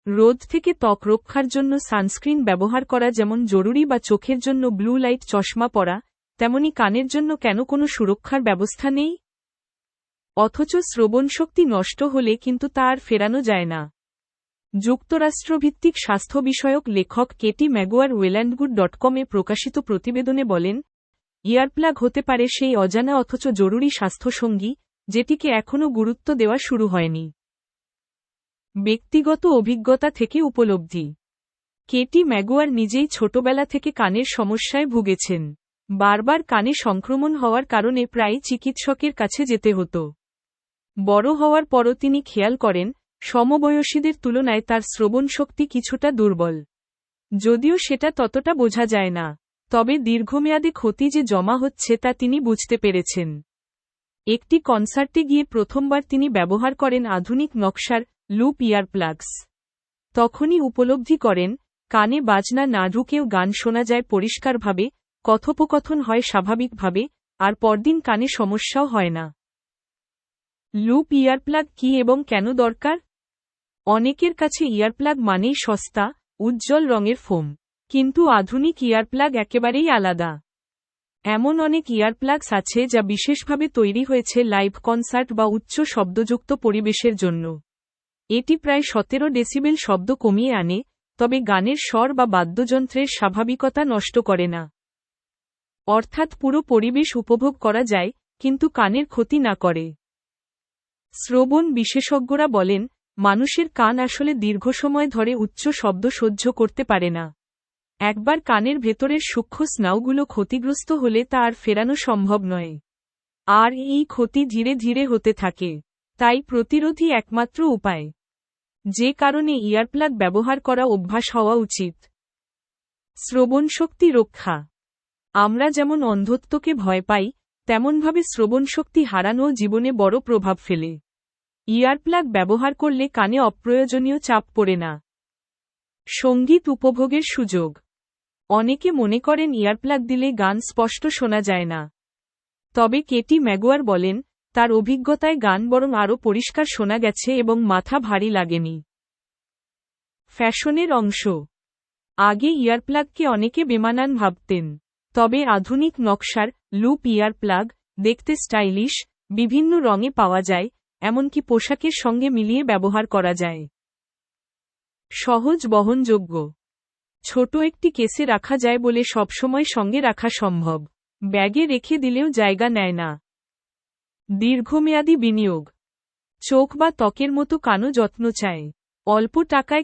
রোদ থেকে ত্বক রক্ষার জন্য সানস্ক্রিন ব্যবহার করা যেমন জরুরি বা চোখের জন্য ব্লু লাইট চশমা পরা, তেমনি কানের জন্য কেন কোনো সুরক্ষার ব্যবস্থা নেই? অথচ শ্রবণশক্তি নষ্ট হলে কিন্তু তা আর ফেরানো যায় না। যুক্তরাষ্ট্রভিত্তিক স্বাস্থ্য বিষয়ক লেখক কেটি ম্যাগুয়ার ওয়েল্যান্ডগুড.com-এ প্রকাশিত প্রতিবেদনে বলেন, ইয়ারপ্লাগ হতে পারে সেই অজানা অথচ জরুরি স্বাস্থ্যসঙ্গী, যেটিকে এখনও গুরুত্ব দেওয়া শুরু হয়নি। ব্যক্তিগত অভিজ্ঞতা থেকে উপলব্ধি। কেটি ম্যাগুয়ার নিজেই ছোটবেলা থেকে কানের সমস্যায় ভুগেছেন। বারবার কানে সংক্রমণ হওয়ার কারণে প্রায়ই চিকিৎসকের কাছে যেতে হতো। বড় হওয়ার পরও তিনি খেয়াল করেন, সমবয়সীদের তুলনায় তার শ্রবণশক্তি কিছুটা দুর্বল। যদিও সেটা ততটা বোঝা যায় না, তবে দীর্ঘমেয়াদে ক্ষতি যে জমা হচ্ছে তা তিনি বুঝতে পেরেছেন। একটি কনসার্টে গিয়ে প্রথমবার তিনি ব্যবহার করেন আধুনিক নকশার লুপ ইয়ারপ্লাগস। তখনই উপলব্ধি করেন, কানে বাজনা না ঢুকেও গান শোনা যায় পরিষ্কারভাবে, কথোপকথন হয় স্বাভাবিকভাবে, আর পরদিন কানে সমস্যাও হয় না। লুপ ইয়ারপ্লাগ কি এবং কেন দরকার? অনেকের কাছে ইয়ারপ্লাগ মানেই সস্তা, উজ্জ্বল রঙের ফোম। কিন্তু আধুনিক ইয়ারপ্লাগ একেবারেই আলাদা। এমন অনেক ইয়ারপ্লাগস আছে যা বিশেষভাবে তৈরি হয়েছে লাইভ কনসার্ট বা উচ্চ শব্দযুক্ত পরিবেশের জন্য। এটি প্রায় 17 ডেসিবেল শব্দ কমিয়ে আনে, তবে গানের স্বর বা বাদ্যযন্ত্রের স্বাভাবিকতা নষ্ট করে না। অর্থাৎ পুরো পরিবেশ উপভোগ করা যায়, কিন্তু কানের ক্ষতি না করে। শ্রবণ বিশেষজ্ঞরা বলেন, মানুষের কান আসলে দীর্ঘ সময় ধরে উচ্চ শব্দ সহ্য করতে পারে না। একবার কানের ভেতরের সূক্ষ্ম স্নায়ুগুলো ক্ষতিগ্রস্ত হলে তা আর ফেরানো সম্ভব নয়। আর এই ক্ষতি ধীরে ধীরে হতে থাকে। তাই প্রতিরোধই একমাত্র উপায়। যে কারণে ইয়ারপ্লাগ ব্যবহার করা অভ্যাস হওয়া উচিত। শ্রবণশক্তি রক্ষা। আমরা যেমন অন্ধত্বকে ভয় পাই, তেমনভাবে শ্রবণশক্তি হারানোও জীবনে বড় প্রভাব ফেলে। ইয়ারপ্লাগ ব্যবহার করলে কানে অপ্রয়োজনীয় চাপ পড়ে না। সঙ্গীত উপভোগের সুযোগ। অনেকে মনে করেন ইয়ারপ্লাগ দিলে গান স্পষ্ট শোনা যায় না। তবে কেটি ম্যাগুয়ার বলেন, তার অভিজ্ঞতায় গান বরং আরও পরিষ্কার শোনা গেছে এবং মাথা ভারী লাগেনি। ফ্যাশনের অংশ। আগে ইয়ারপ্লাগকে অনেকে বেমানান ভাবতেন। তবে আধুনিক নকশার লুপ ইয়ারপ্লাগ দেখতে স্টাইলিশ, বিভিন্ন রঙে পাওয়া যায়, এমনকি পোশাকের সঙ্গে মিলিয়ে ব্যবহার করা যায়। সহজ বহনযোগ্য। ছোট একটি কেসে রাখা যায় বলে সবসময় সঙ্গে রাখা সম্ভব। ব্যাগে রেখে দিলেও জায়গা নেয় না। দীর্ঘমেয়াদী বিনিয়োগ। চোখ বা ত্বকের মতো কানও যত্ন চায়। অল্প টাকায়